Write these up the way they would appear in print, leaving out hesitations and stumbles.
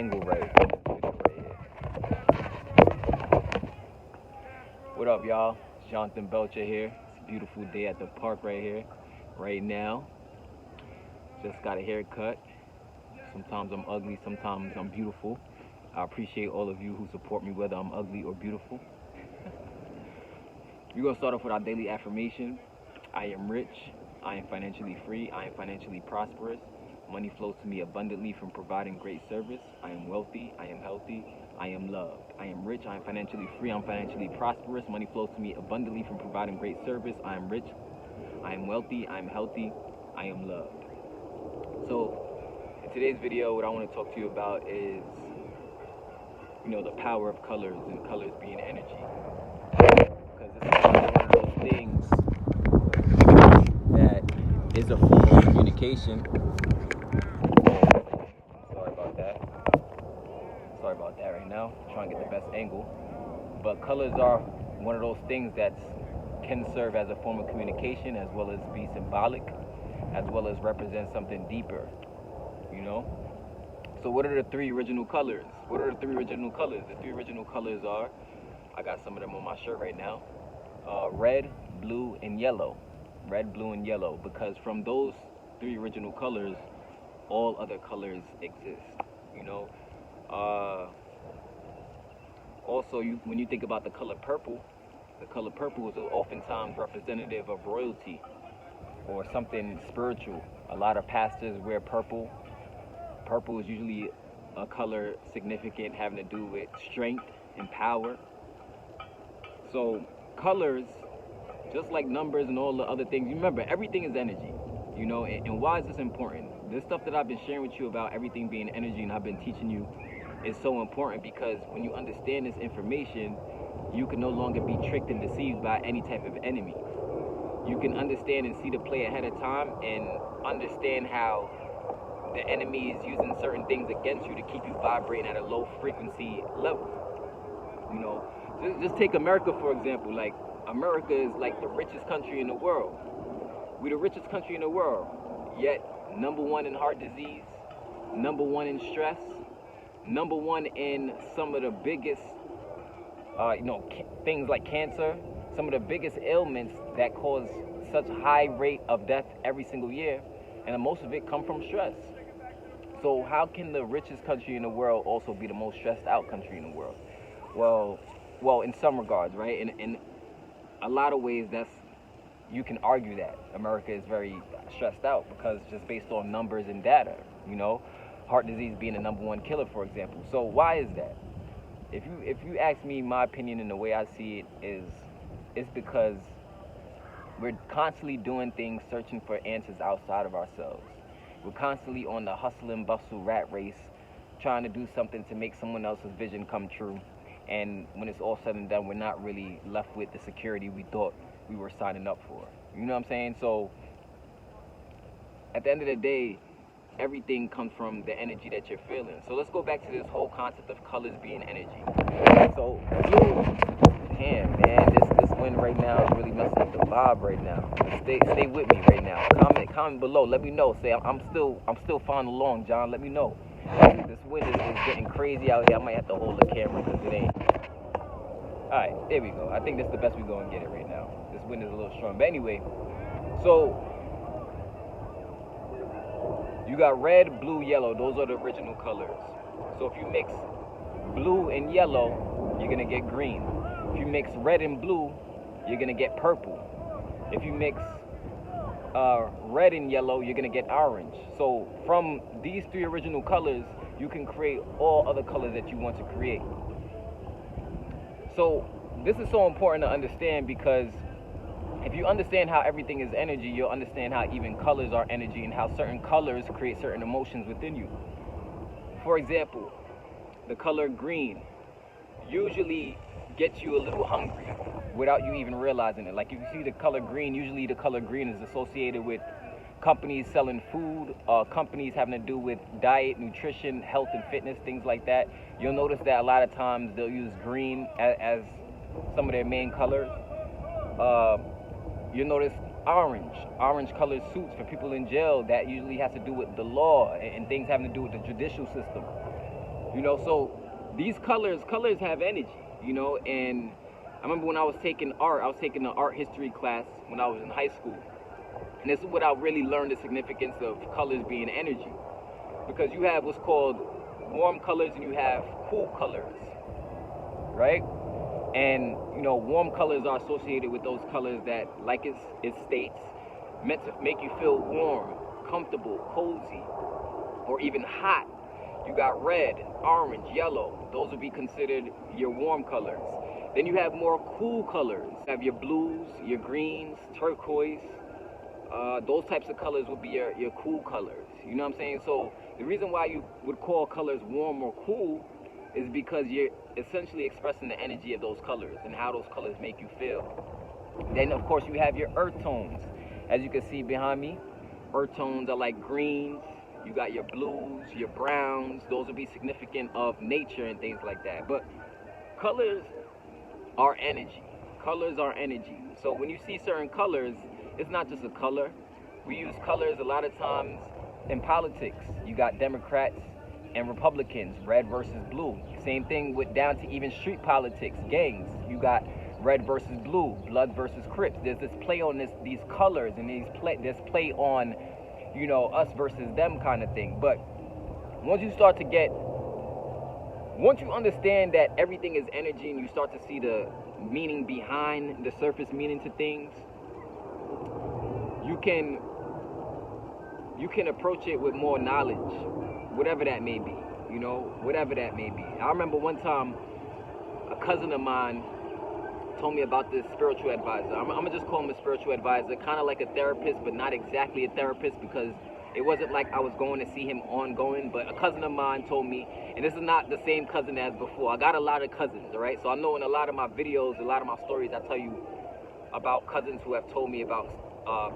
angle right. What up, y'all? It's Jonathan Belcher here. It's a beautiful day at the park right here, right now. Just got a haircut. Sometimes I'm ugly, sometimes I'm beautiful. I appreciate all of you who support me, whether I'm ugly or beautiful. We're going to start off with our daily affirmation. I am rich. I am financially free. I am financially prosperous. Money flows to me abundantly from providing great service. I am wealthy. I am healthy. I am loved. I am rich. I am financially free. I'm financially prosperous. Money flows to me abundantly from providing great service. I am rich. I am wealthy. I am healthy. I am loved. So, in today's video, what I want to talk to you about is, the power of colors and colors being energy. Because this is one of those things that is a form of communication. Sorry about that right now. I'm trying to get the best angle. But colors are one of those things that can serve as a form of communication, as well as be symbolic, as well as represent something deeper, So what are the three original colors? What are the three original colors? The three original colors are, I got some of them on my shirt right now, red, blue, and yellow. Red, blue, and yellow. Because from those three original colors, all other colors exist, Also, when you think about the color purple is oftentimes representative of royalty or something spiritual. A lot of pastors wear purple. Purple is usually a color significant having to do with strength and power. So colors, just like numbers and all the other things, remember, everything is energy, and why is this important? This stuff that I've been sharing with you about everything being energy and I've been teaching you is so important, because when you understand this information, you can no longer be tricked and deceived by any type of enemy. You can understand and see the play ahead of time and understand how the enemy is using certain things against you to keep you vibrating at a low frequency level. Just take America, for example. Like, America is like the richest country in the world. We're the richest country in the world, yet number one in heart disease, number one in stress, number one in some of the biggest, things like cancer, some of the biggest ailments that cause such high rate of death every single year, and most of it come from stress. So how can the richest country in the world also be the most stressed out country in the world? Well, in some regards, right? In a lot of ways, you can argue that America is very stressed out, because just based on numbers and data, heart disease being the number one killer, for example. So why is that? If you ask me, my opinion and the way I see it it's because we're constantly doing things, searching for answers outside of ourselves. We're constantly on the hustle and bustle rat race, trying to do something to make someone else's vision come true. And when it's all said and done, we're not really left with the security we thought we were signing up for. You know what I'm saying? So at the end of the day, everything comes from the energy that you're feeling. So let's go back to this whole concept of colors being energy. So damn, man, this wind right now is really messing up the vibe right now. Stay with me right now. Comment below. Let me know. Say I'm still following along, John. Let me know. This wind is getting crazy out here. I might have to hold the camera because it ain't. All right, there we go. I think this is the best we're going to get it right now. This wind is a little strong. But anyway, so you got red, blue, yellow. Those are the original colors. So if you mix blue and yellow, you're going to get green. If you mix red and blue, you're going to get purple. If you mix red and yellow, you're going to get orange. So from these three original colors, you can create all other colors that you want to create. So this is so important to understand, because if you understand how everything is energy, you'll understand how even colors are energy and how certain colors create certain emotions within you. For example, the color green usually gets you a little hungry without you even realizing it. Like, if you see the color green, usually the color green is associated with companies selling food, companies having to do with diet, nutrition, health and fitness, things like that. You'll notice that a lot of times they'll use green as some of their main colors. You'll notice orange colored suits for people in jail. That usually has to do with the law and things having to do with the judicial system. You know, so these colors have energy, you know, and I remember when I was taking art, I was taking an art history class when I was in high school. And this is what I really learned, the significance of colors being energy. Because you have what's called warm colors and you have cool colors, right? And, you know, warm colors are associated with those colors that, like it states, meant to make you feel warm, comfortable, cozy, or even hot. You got red, orange, yellow. Those would be considered your warm colors. Then you have more cool colors. You have your blues, your greens, turquoise. Those types of colors would be your cool colors. You know what I'm saying? So the reason why you would call colors warm or cool is because you're essentially expressing the energy of those colors and how those colors make you feel. Then, of course, you have your earth tones. As you can see behind me, earth tones are like greens. You got your blues, your browns. Those would be significant of nature and things like that. But colors are energy. Colors are energy. So when you see certain colors, it's not just a color. We use colors a lot of times in politics. You got Democrats and Republicans, red versus blue. Same thing with down to even street politics, gangs. You got red versus blue, blood versus Crips. There's this play on these colors and this play on, you know, us versus them kind of thing. But once you understand that everything is energy and you start to see the meaning behind the surface meaning to things, you can approach it with more knowledge, whatever that may be, you know, whatever that may be. I remember one time a cousin of mine told me about this spiritual advisor. I'm gonna just call him a spiritual advisor, kind of like a therapist, but not exactly a therapist, because it wasn't like I was going to see him ongoing. But a cousin of mine told me, and this is not the same cousin as before. I got a lot of cousins, all right? So I know in a lot of my videos, a lot of my stories, I tell you about cousins who have told me about,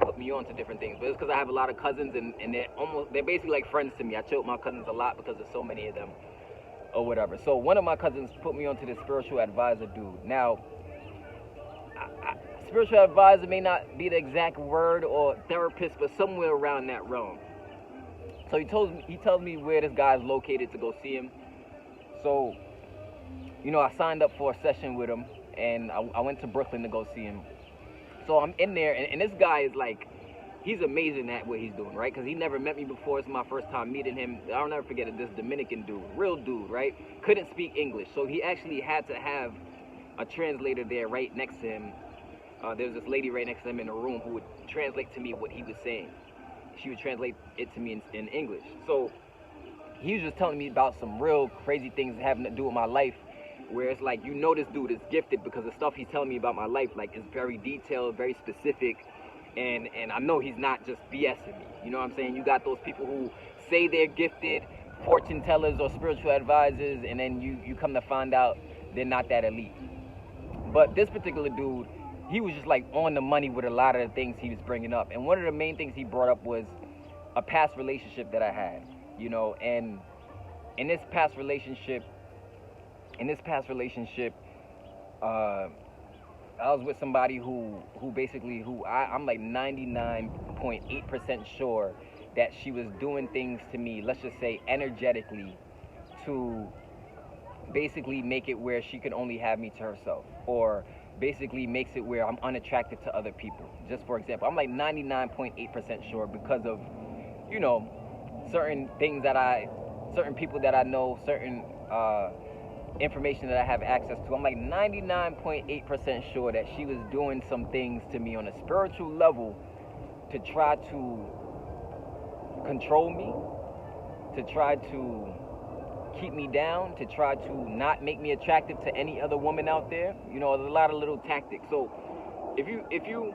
put me on to different things. But it's because I have a lot of cousins, and they're basically like friends to me. I chill with my cousins a lot because there's so many of them, or whatever. So one of my cousins put me on to this spiritual advisor dude. Now, spiritual advisor may not be the exact word, or therapist, but somewhere around that realm. So he tells me where this guy's located to go see him. So, you know, I signed up for a session with him, and I went to Brooklyn to go see him. So I'm in there, and this guy is like, he's amazing at what he's doing, right? Because he never met me before. It's my first time meeting him. I'll never forget it. This Dominican dude, real dude, right? Couldn't speak English, so he actually had to have a translator there right next to him. There was this lady right next to him in the room who would translate to me what he was saying. She would translate it to me in English. So he was just telling me about some real crazy things having to do with my life, where it's like, you know, this dude is gifted because the stuff he's telling me about my life, like, is very detailed, very specific, and I know he's not just BSing me. You know what I'm saying? You got those people who say they're gifted, fortune tellers or spiritual advisors, and then you come to find out they're not that elite. But this particular dude, he was just like on the money with a lot of the things he was bringing up. And one of the main things he brought up was a past relationship that I had, you know. And in this past relationship, I was with somebody who I'm like 99.8% sure that she was doing things to me, let's just say energetically, to basically make it where she could only have me to herself, or basically makes it where I'm unattractive to other people. Just for example, I'm like 99.8% sure because of, you know, certain people that I know, certain information that I have access to. I'm like 99.8% sure that she was doing some things to me on a spiritual level to try to control me, to try to keep me down, to try to not make me attractive to any other woman out there. You know, there's a lot of little tactics. So if you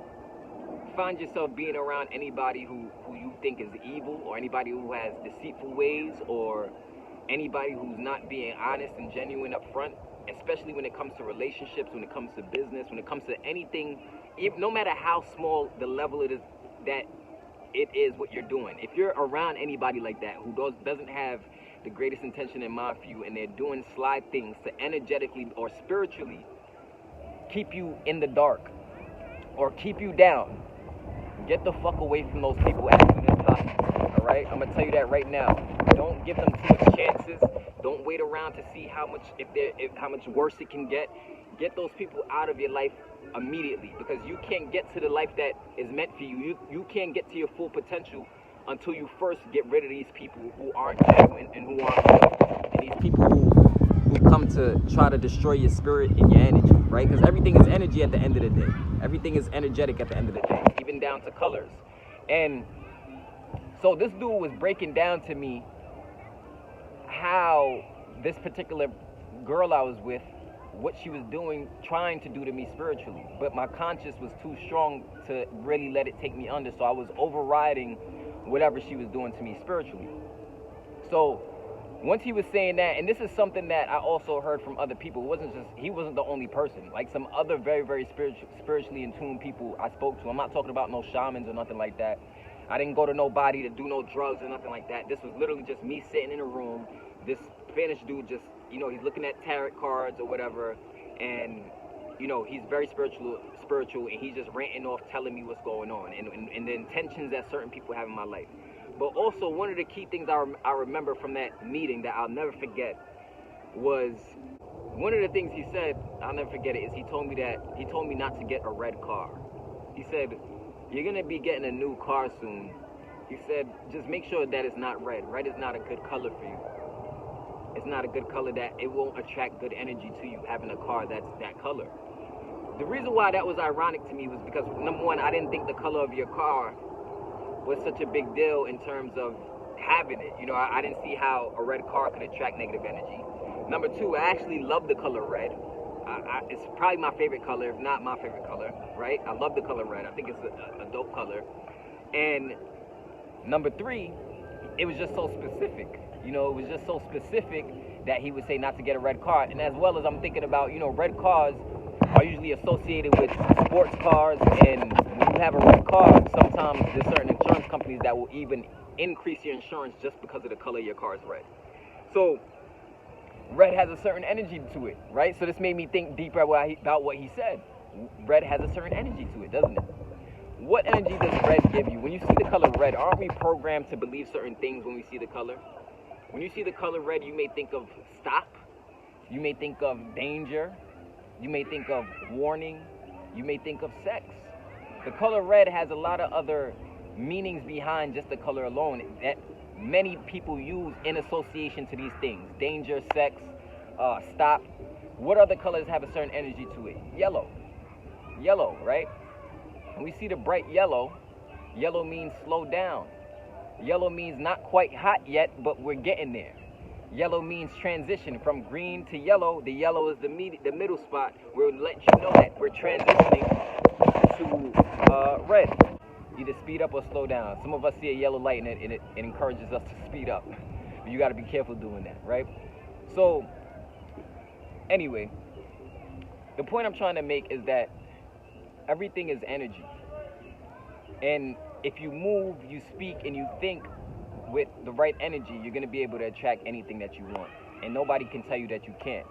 find yourself being around anybody who you think is evil, or anybody who has deceitful ways, or anybody who's not being honest and genuine up front, especially when it comes to relationships, when it comes to business, when it comes to anything, no matter how small the level it is that it is what you're doing, if you're around anybody like that who doesn't have the greatest intention in mind for you, and they're doing sly things to energetically or spiritually keep you in the dark or keep you down, get the fuck away from those people as soon as possible. All right, I'm gonna tell you that right now. Don't give them too much chances. Don't wait around to see how much how much worse it can get. Get those people out of your life immediately, because you can't get to the life that is meant for you. You can't get to your full potential until you first get rid of these people who aren't genuine and who aren't real. And these people who come to try to destroy your spirit and your energy, right? Because everything is energy at the end of the day. Everything is energetic at the end of the day, even down to colors. And so this dude was breaking down to me how this particular girl I was with, what she was doing, trying to do to me spiritually. But my conscience was too strong to really let it take me under, so I was overriding whatever she was doing to me spiritually. So once he was saying that, and this is something that I also heard from other people, he wasn't the only person. Like some other very, very spiritually in tune people I spoke to. I'm not talking about no shamans or nothing like that. I didn't go to nobody to do no drugs or nothing like that. This was literally just me sitting in a room. This Spanish dude just, he's looking at tarot cards or whatever, and he's very spiritual, and he's just ranting off, telling me what's going on, and the intentions that certain people have in my life. But also, one of the key things I remember from that meeting that I'll never forget was, one of the things he said, I'll never forget it, is he told me not to get a red car. He said, you're going to be getting a new car soon. He said, just make sure that it's not red. Red is not a good color for you. It's not a good color, that it won't attract good energy to you, having a car that's that color. The reason why that was ironic to me was because, number one, I didn't think the color of your car was such a big deal in terms of having it. I didn't see how a red car could attract negative energy. Number two, I actually love the color red. It's probably my favorite color, if not my favorite color, right? I love the color red. I think it's a dope color. And number three, it was just so specific. It was just so specific that he would say not to get a red car. And as well as I'm thinking about, red cars are usually associated with sports cars. And when you have a red car, sometimes there's certain insurance companies that will even increase your insurance just because of the color of your car is red. So red has a certain energy to it, right? So this made me think deeper about what he said. Red has a certain energy to it, doesn't it? What energy does red give you? When you see the color red, aren't we programmed to believe certain things when we see the color? When you see the color red, you may think of stop. You may think of danger. You may think of warning. You may think of sex. The color red has a lot of other meanings behind just the color alone that many people use in association to these things. Danger, sex, stop. What other colors have a certain energy to it? Yellow. Yellow, right? When we see the bright yellow, yellow means slow down. Yellow means not quite hot yet, but we're getting there. Yellow means transition from green to yellow. The yellow is the middle spot where it lets you know that we're transitioning to red. Either speed up or slow down. Some of us see a yellow light and it encourages us to speed up. But you got to be careful doing that, right? So, anyway, the point I'm trying to make is that everything is energy. And if you move, you speak, and you think with the right energy, you're going to be able to attract anything that you want. And nobody can tell you that you can't.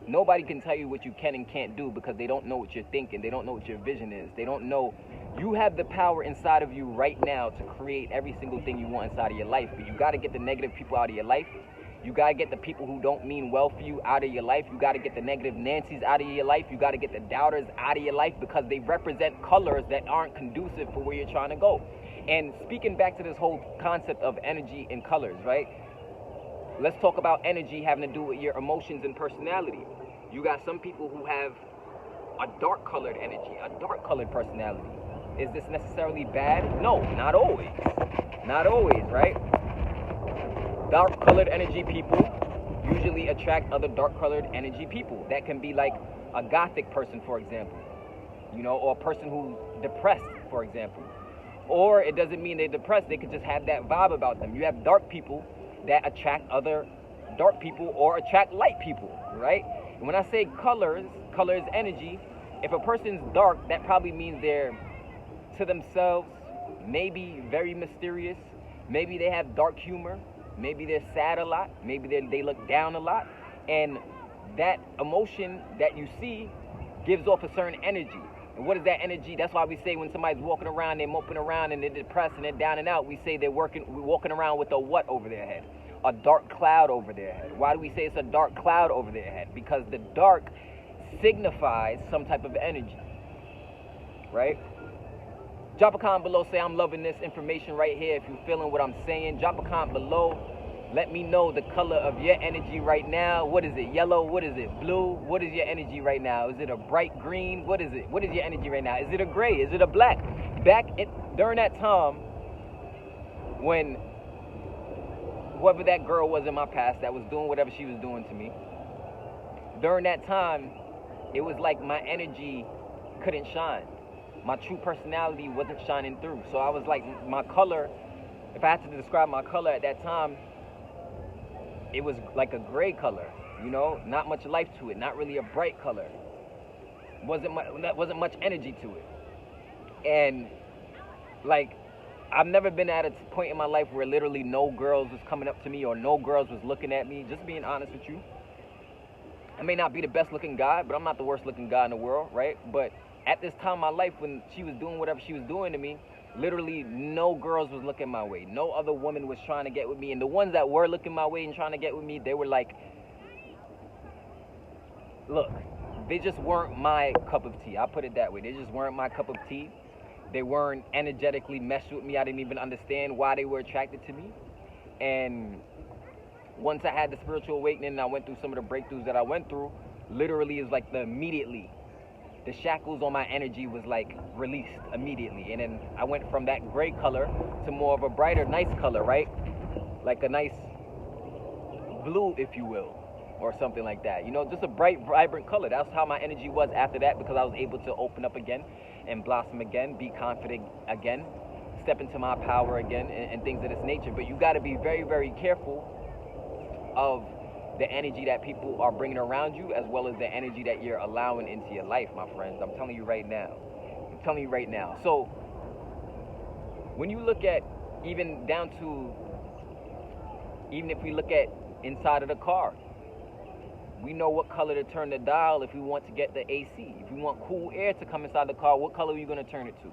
Nobody can tell you what you can and can't do because they don't know what you're thinking. They don't know what your vision is. They don't know. You have the power inside of you right now to create every single thing you want inside of your life. But you got to get the negative people out of your life. You got to get the people who don't mean well for you out of your life. You got to get the negative Nancy's out of your life. You got to get the doubters out of your life because they represent colors that aren't conducive for where you're trying to go. And speaking back to this whole concept of energy and colors, right? Let's talk about energy having to do with your emotions and personality. You got some people who have a dark colored energy, a dark colored personality. Is this necessarily bad? No, not always. Not always, right? Dark colored energy people usually attract other dark colored energy people. That can be like a gothic person, for example, or a person who's depressed, for example. Or it doesn't mean they're depressed. They could just have that vibe about them. You have dark people that attract other dark people or attract light people, right? And when I say colors energy, if a person's dark, that probably means they're to themselves, maybe very mysterious, maybe they have dark humor, maybe they're sad a lot, maybe they look down a lot, and that emotion that you see gives off a certain energy. And what is that energy? That's why we say when somebody's walking around, they're moping around and they're depressed and they're down and out, we say we're walking around with a what over their head? a dark cloud over their head. Why do we say it's a dark cloud over their head? Because the dark signifies some type of energy, right? Drop a comment below, say I'm loving this information right here. If you're feeling what I'm saying, drop a comment below. Let me know the color of your energy right now. What is it, yellow? What is it, blue? What is your energy right now? Is it a bright green? What is it? What is your energy right now? Is it a gray? Is it a black? During that time when whoever that girl was in my past that was doing whatever she was doing to me, during that time, it was like my energy couldn't shine. My true personality wasn't shining through. So I was like, my color, if I had to describe my color at that time, it was like a gray color, you know, not much life to it, not really a bright color. Wasn't much energy to it. And like, I've never been at a point in my life where literally no girls was coming up to me or no girls was looking at me, just being honest with you. I may not be the best looking guy, but I'm not the worst looking guy in the world, right? But at this time in my life, when she was doing whatever she was doing to me, literally no girls was looking my way. No other woman was trying to get with me. And the ones that were looking my way and trying to get with me, they were like, look, they just weren't my cup of tea. I'll put it that way. They just weren't my cup of tea. They weren't energetically meshed with me. I didn't even understand why they were attracted to me. And once I had the spiritual awakening and I went through some of the breakthroughs that I went through, literally is like immediately, the shackles on my energy was like released immediately. And then I went from that gray color to more of a brighter, nice color, right? Like a nice blue, if you will, or something like that. You know, just a bright, vibrant color. That's how my energy was after that, because I was able to open up again and blossom again, be confident again, step into my power again, and things of this nature. But you got to be very, very careful of the energy that people are bringing around you, as well as the energy that you're allowing into your life, my friends. I'm telling you right now. So when you look at, even if we look at inside of the car, we know what color to turn the dial if we want to get the AC. If we want cool air to come inside the car, what color are you going to turn it to?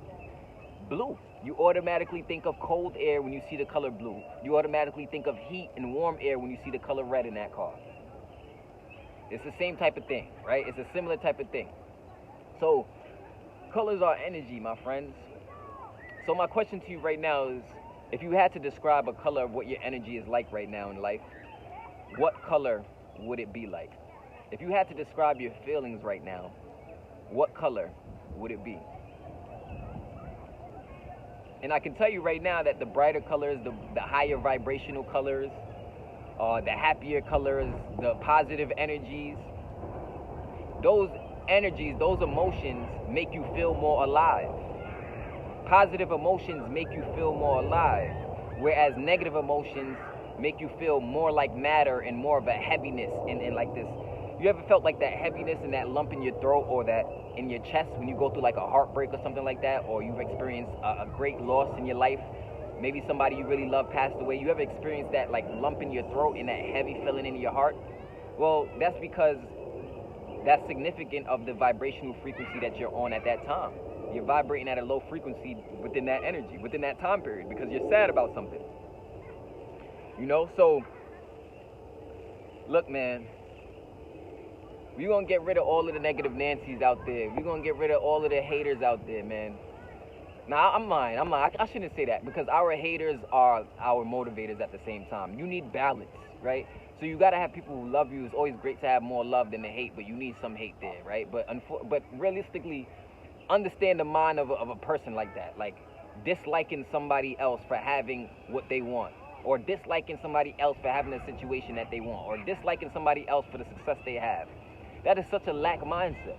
Blue. You automatically think of cold air when you see the color blue. You automatically think of heat and warm air when you see the color red in that car. It's the same type of thing, right? It's a similar type of thing. So, colors are energy, my friends. So my question to you right now is, if you had to describe a color of what your energy is like right now in life, what color would it be like? If you had to describe your feelings right now, what color would it be? And I can tell you right now that the brighter colors, the higher vibrational colors, the happier colors, the positive energies, those energies, those emotions make you feel more alive. Positive emotions make you feel more alive, whereas negative emotions make you feel more like matter and more of a heaviness and like this. You ever felt like that heaviness and that lump in your throat or that in your chest when you go through like a heartbreak or something like that, or you've experienced a great loss in your life? Maybe somebody you really love passed away. You ever experienced that like lump in your throat and that heavy feeling in your heart? Well, that's because that's significant of the vibrational frequency that you're on at that time. You're vibrating at a low frequency within that energy, within that time period, because you're sad about something. You know, so look, man, we're going to get rid of all of the negative Nancys out there. We're going to get rid of all of the haters out there, man. Now, I'm lying. I shouldn't say that, because our haters are our motivators at the same time. You need balance, right? So you got to have people who love you. It's always great to have more love than the hate, but you need some hate there, right? But realistically, understand the mind of a person like that. Like disliking somebody else for having what they want, or disliking somebody else for having a situation that they want, or disliking somebody else for the success they have. That is such a lack mindset.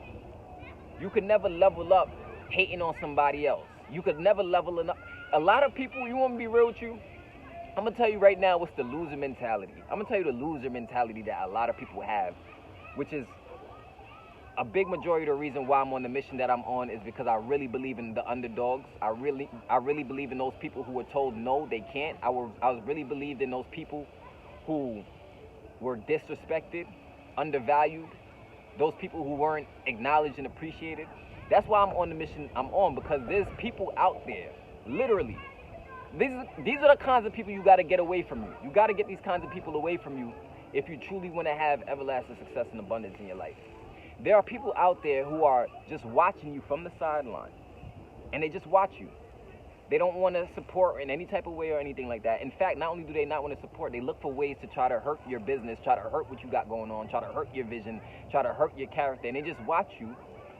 You could never level up hating on somebody else. You could never level up. A lot of people, you want me to be real with you? I'm going to tell you right now what's the loser mentality. I'm going to tell you the loser mentality that a lot of people have, which is a big majority of the reason why I'm on the mission that I'm on, is because I really believe in the underdogs. I really believe in those people who were told no, they can't. I was really believed in those people who were disrespected, undervalued, those people who weren't acknowledged and appreciated. That's why I'm on the mission I'm on, because there's people out there, literally, These are the kinds of people you got to get away from you. You got to get these kinds of people away from you if you truly want to have everlasting success and abundance in your life. There are people out there who are just watching you from the sideline, and they just watch you. They don't want to support in any type of way or anything like that. In fact, not only do they not want to support, they look for ways to try to hurt your business, try to hurt what you got going on, try to hurt your vision, try to hurt your character, and they just watch you,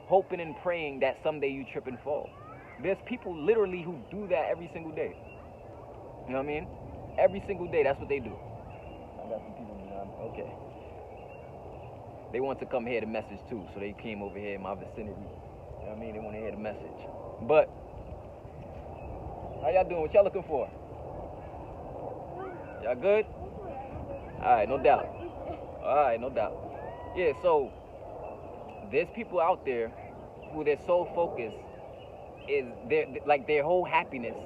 hoping and praying that someday you trip and fall. There's people literally who do that every single day. You know what I mean? Every single day, that's what they do. I got some people behind me. Okay. They want to come hear the message too, so they came over here in my vicinity. You know what I mean? They want to hear the message. But how y'all doing? What y'all looking for? Y'all good? Alright, no doubt. Alright, no doubt. Yeah, so there's people out there who their sole focus is their whole happiness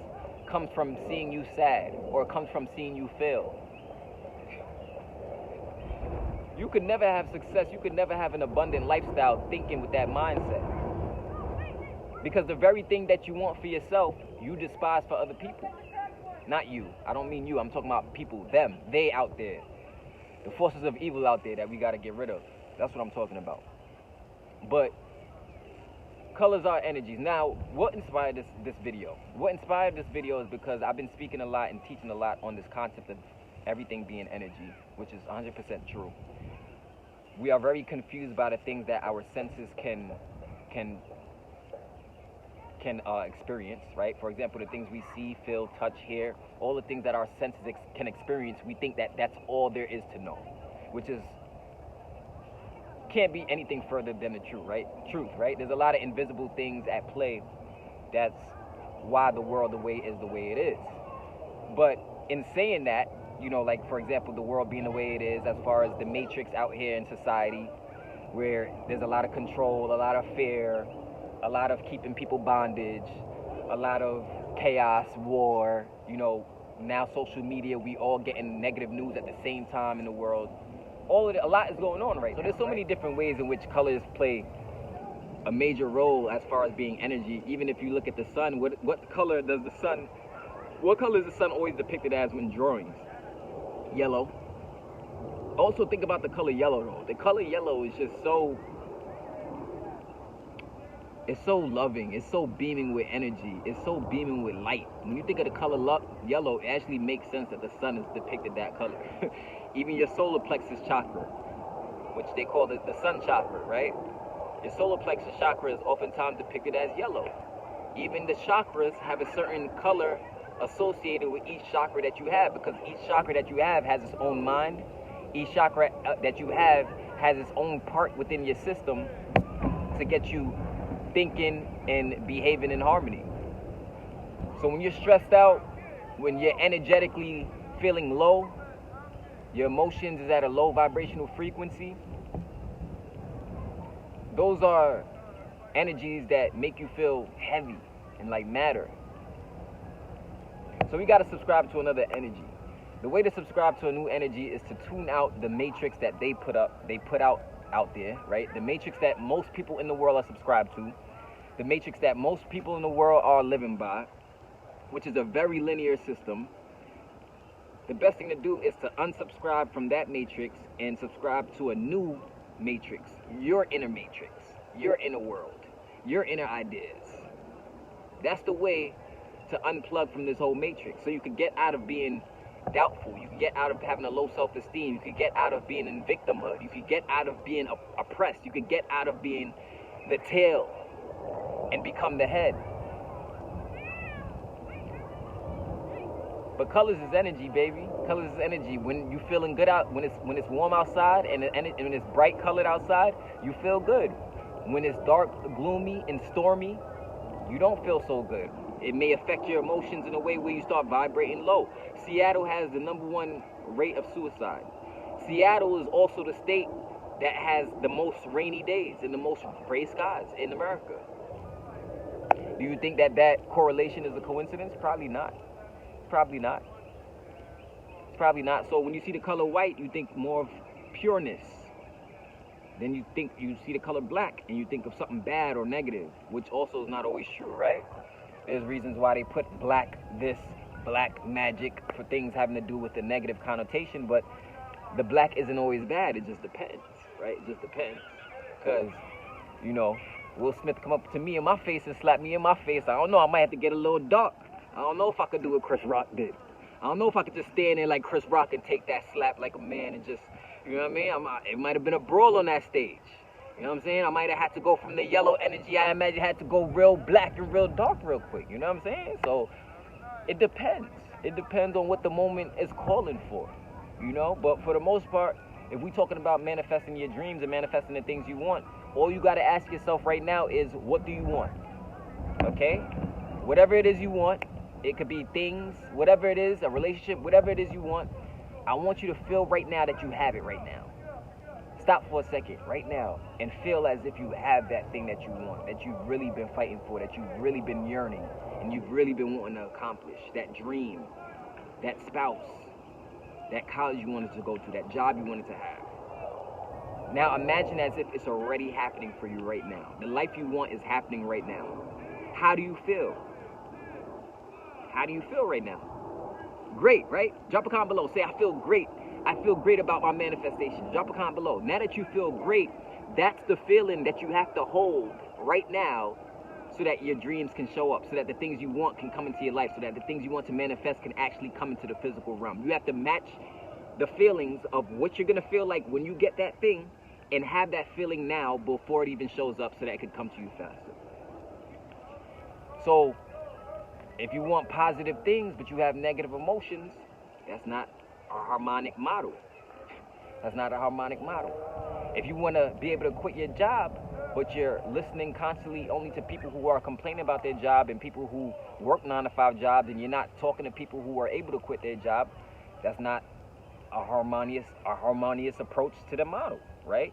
comes from seeing you sad or comes from seeing you fail. You could never have success, you could never have an abundant lifestyle thinking with that mindset. Because the very thing that you want for yourself, you despise for other people. Not you. I don't mean you. I'm talking about people, them, they out there. The forces of evil out there that we got to get rid of. That's what I'm talking about. But colors are energies. Now, what inspired this video? What inspired this video is because I've been speaking a lot and teaching a lot on this concept of everything being energy, which is 100% true. We are very confused by the things that our senses can experience, right? For example, the things we see, feel, touch, hear, all the things that our senses can experience, we think that that's all there is to know, which is can't be anything further than the truth, right? There's a lot of invisible things at play. That's why the world the way it is. But in saying that, you know, like for example, the world being the way it is, as far as the matrix out here in society, where there's a lot of control, a lot of fear, a lot of keeping people bondage, a lot of chaos, war, you know, now social media, we all getting negative news at the same time in the world. A lot is going on right now. So there's so many different ways in which colors play a major role as far as being energy. Even if you look at the sun, what color is the sun always depicted as when drawings? Yellow. Also think about the color yellow though. The color yellow is just so, it's so loving, it's so beaming with energy, it's so beaming with light. When you think of the color yellow, it actually makes sense that the sun is depicted that color. Even your solar plexus chakra, which they call the sun chakra, right? Your solar plexus chakra is oftentimes depicted as yellow. Even the chakras have a certain color associated with each chakra that you have, because each chakra that you have has its own mind. Each chakra that you have has its own part within your system to get you thinking and behaving in harmony. So when you're stressed out, when you're energetically feeling low, your emotions is at a low vibrational frequency, those are energies that make you feel heavy and like matter. So we got to subscribe to another energy. The way to subscribe to a new energy is to tune out the matrix that they put out there, right? The matrix that most people in the world are subscribed to, the matrix that most people in the world are living by, which is a very linear system. The best thing to do is to unsubscribe from that matrix and subscribe to a new matrix, your inner matrix, your inner world, your inner ideas. That's the way to unplug from this whole matrix, so you can get out of being doubtful, you can get out of having a low self-esteem, you can get out of being in victimhood, you can get out of being oppressed, you can get out of being the tail and become the head. But colors is energy, baby. Colors is energy. When you feeling good out, when it's warm outside and when it's bright colored outside, you feel good. When it's dark, gloomy, and stormy, you don't feel so good. It may affect your emotions in a way where you start vibrating low. Seattle has the #1 rate of suicide. Seattle is also the state that has the most rainy days and the most gray skies in America. Do you think that correlation is a coincidence? Probably not. Probably not. It's probably not. So when you see the color white, you think more of pureness. Then you see the color black and you think of something bad or negative, which also is not always true, right? There's reasons why they put black this black magic for things having to do with the negative connotation, but the black isn't always bad. It just depends, right? It just depends. Because, you know, Will Smith come up to me in my face and slap me in my face. I don't know. I might have to get a little dark. I don't know if I could do what Chris Rock did. I don't know if I could just stand there like Chris Rock and take that slap like a man and just, you know what I mean? It might have been a brawl on that stage. You know what I'm saying? I might have had to go from the yellow energy. I imagine had to go real black and real dark real quick. You know what I'm saying? So it depends. It depends on what the moment is calling for. You know? But for the most part, if we're talking about manifesting your dreams and manifesting the things you want, all you got to ask yourself right now is, what do you want? Okay? Whatever it is you want, it could be things, whatever it is, a relationship, whatever it is you want, I want you to feel right now that you have it right now. Stop for a second right now and feel as if you have that thing that you want, that you've really been fighting for, that you've really been yearning, and you've really been wanting to accomplish. That dream, that spouse, that college you wanted to go to, that job you wanted to have. Now imagine as if it's already happening for you right now. The life you want is happening right now. How do you feel? How do you feel right now? Great, right? Drop a comment below. Say, I feel great. I feel great about my manifestation. Drop a comment below. Now that you feel great, that's the feeling that you have to hold right now so that your dreams can show up, so that the things you want can come into your life, so that the things you want to manifest can actually come into the physical realm. You have to match the feelings of what you're going to feel like when you get that thing and have that feeling now before it even shows up so that it can come to you faster. So if you want positive things but you have negative emotions, that's not a harmonic model. That's not a harmonic model. If you want to be able to quit your job, but you're listening constantly only to people who are complaining about their job and people who work 9-to-5 jobs, and you're not talking to people who are able to quit their job, that's not a harmonious approach to the model, right?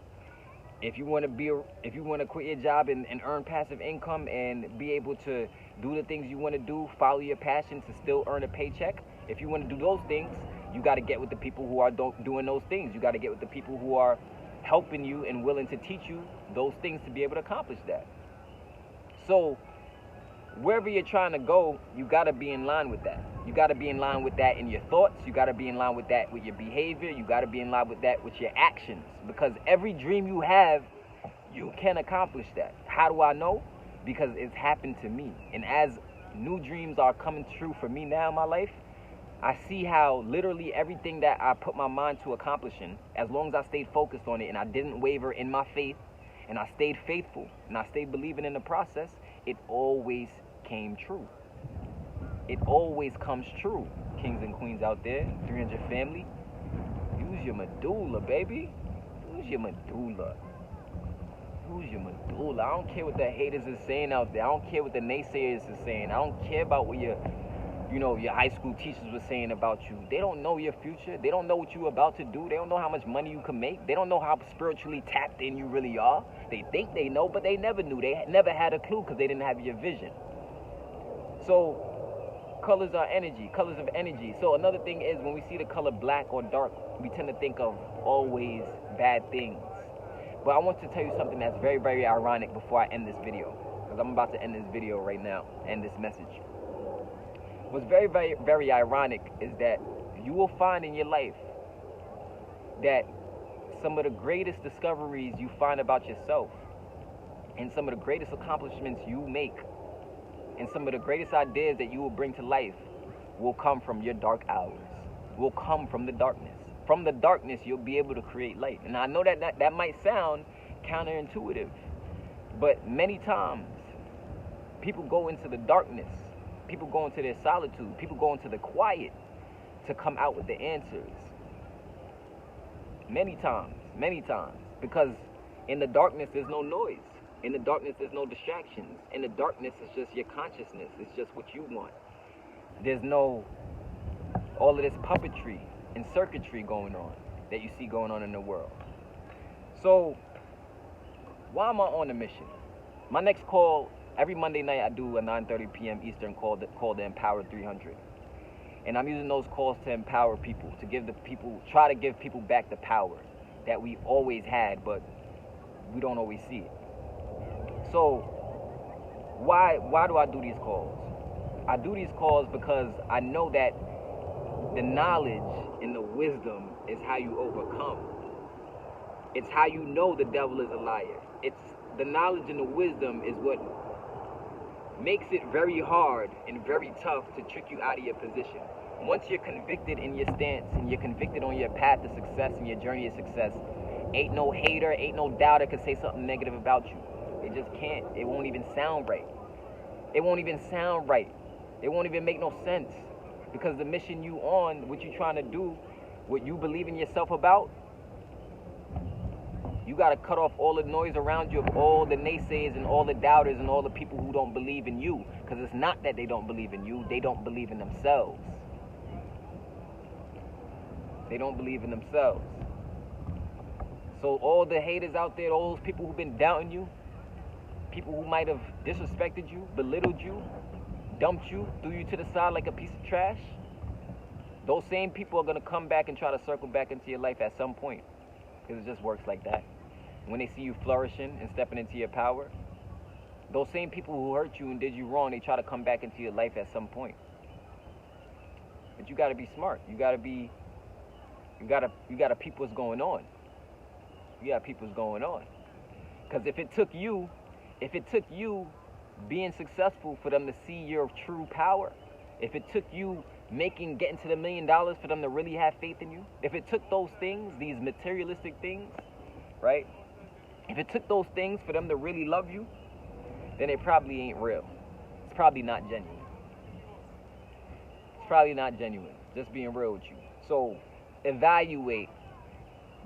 If you want to quit your job and earn passive income and be able to do the things you want to do, follow your passion to still earn a paycheck, if you want to do those things, you got to get with the people who are doing those things. You got to get with the people who are helping you and willing to teach you those things to be able to accomplish that. So wherever you're trying to go, you got to be in line with that. You got to be in line with that in your thoughts. You got to be in line with that with your behavior. You got to be in line with that with your actions. Because every dream you have, you can accomplish that. How do I know? Because it's happened to me. And as new dreams are coming true for me now in my life, I see how literally everything that I put my mind to accomplishing, as long as I stayed focused on it and I didn't waver in my faith and I stayed faithful and I stayed believing in the process, it always came true. It always comes true. Kings and queens out there, 300 family, use your medulla, baby. Use your medulla. Use your medulla. I don't care what the haters is saying out there. I don't care what the naysayers is saying. I don't care about what your high school teachers were saying about you. They don't know your future. They don't know what you're about to do. They don't know how much money you can make. They don't know how spiritually tapped in you really are. They think they know, but they never knew. They never had a clue because they didn't have your vision. So colors are energy, colors of energy. So another thing is when we see the color black or dark, we tend to think of always bad things. But I want to tell you something that's very, very ironic before I end this video, because I'm about to end this video right now, end this message. What's very, very, very ironic is that you will find in your life that some of the greatest discoveries you find about yourself and some of the greatest accomplishments you make and some of the greatest ideas that you will bring to life will come from your dark hours, will come from the darkness. From the darkness, you'll be able to create light. And I know that might sound counterintuitive, but many times people go into the darkness. People go into their solitude. People go into the quiet to come out with the answers. Many times. Because in the darkness, there's no noise. In the darkness, there's no distractions. In the darkness, it's just your consciousness. It's just what you want. There's no all of this puppetry and circuitry going on that you see going on in the world. So, why am I on a mission? My next call, every Monday night I do a 9:30 p.m. Eastern call the Empower 300. And I'm using those calls to empower people, to give the people, try to give people back the power that we always had, but we don't always see it. So, why do I do these calls? I do these calls because I know that the knowledge and the wisdom is how you overcome. It's how you know the devil is a liar. It's the knowledge and the wisdom is what makes it very hard and very tough to trick you out of your position. Once you're convicted in your stance and you're convicted on your path to success and your journey of success, ain't no hater, ain't no doubter can say something negative about you. They just can't. It won't even sound right. It won't even sound right. It won't even make no sense. Because the mission you on, what you trying to do, what you believe in yourself about, you got to cut off all the noise around you of all the naysayers and all the doubters and all the people who don't believe in you. Because it's not that they don't believe in you. They don't believe in themselves. They don't believe in themselves. So all the haters out there, all those people who've been doubting you, people who might have disrespected you, belittled you, dumped you, threw you to the side like a piece of trash, those same people are going to come back and try to circle back into your life at some point. Because it just works like that. When they see you flourishing and stepping into your power, those same people who hurt you and did you wrong, they try to come back into your life at some point. But you got to be smart. You got to peep what's going on. You got to peep what's going on. Because if it took you being successful for them to see your true power, if it took you getting to the $1 million for them to really have faith in you, if it took those things, these materialistic things, right? If it took those things for them to really love you, then it probably ain't real. It's probably not genuine. It's probably not genuine, just being real with you. So evaluate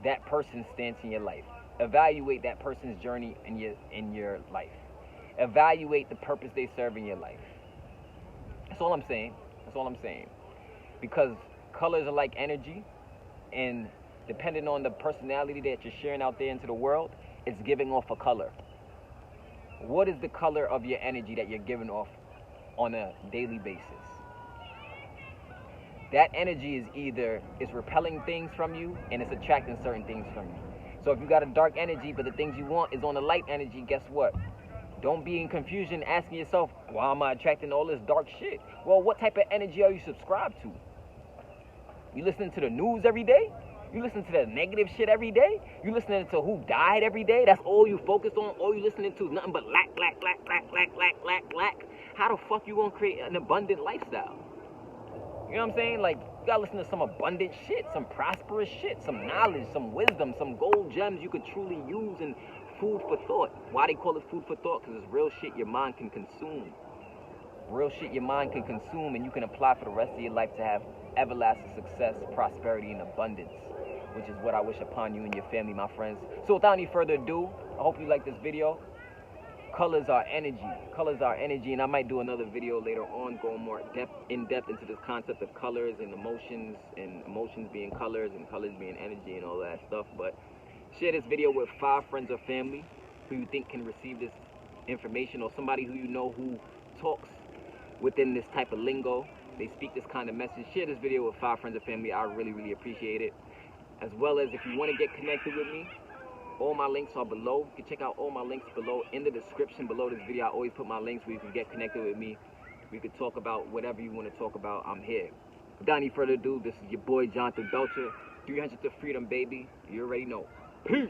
that person's stance in your life. Evaluate that person's journey in your life. Evaluate the purpose they serve in your life. That's all I'm saying. That's all I'm saying. Because colors are like energy, and depending on the personality that you're sharing out there into the world, it's giving off a color. What is the color of your energy that you're giving off on a daily basis? That energy is either it's repelling things from you and it's attracting certain things from you. So if you got a dark energy but the things you want is on the light energy, guess what? Don't be in confusion asking yourself, why am I attracting all this dark shit? Well, what type of energy are you subscribed to? You listening to the news every day? You listening to the negative shit every day? You listening to who died every day? That's all you focused on? All you listening to is nothing but lack. How the fuck you gonna create an abundant lifestyle? You know what I'm saying? Like, you gotta listen to some abundant shit, some prosperous shit, some knowledge, some wisdom, some gold gems you could truly use and food for thought. Why they call it food for thought? Because it's real shit your mind can consume. Real shit your mind can consume and you can apply for the rest of your life to have everlasting success, prosperity, and abundance, which is what I wish upon you and your family, my friends. So without any further ado, I hope you like this video. Colors are energy. Colors are energy, and I might do another video later on going more in depth into this concept of colors and emotions being colors and colors being energy and all that stuff. But share this video with 5 friends or family who you think can receive this information, or somebody who you know who talks within this type of lingo. They speak this kind of message. Share this video with 5 friends or family. I really, really appreciate it. As well as if you want to get connected with me, all my links are below. You can check out all my links below in the description below this video. I always put my links where you can get connected with me. We can talk about whatever you want to talk about. I'm here. Without any further ado, this is your boy Jonathan Belcher. 300 to freedom, baby. You already know. Peace.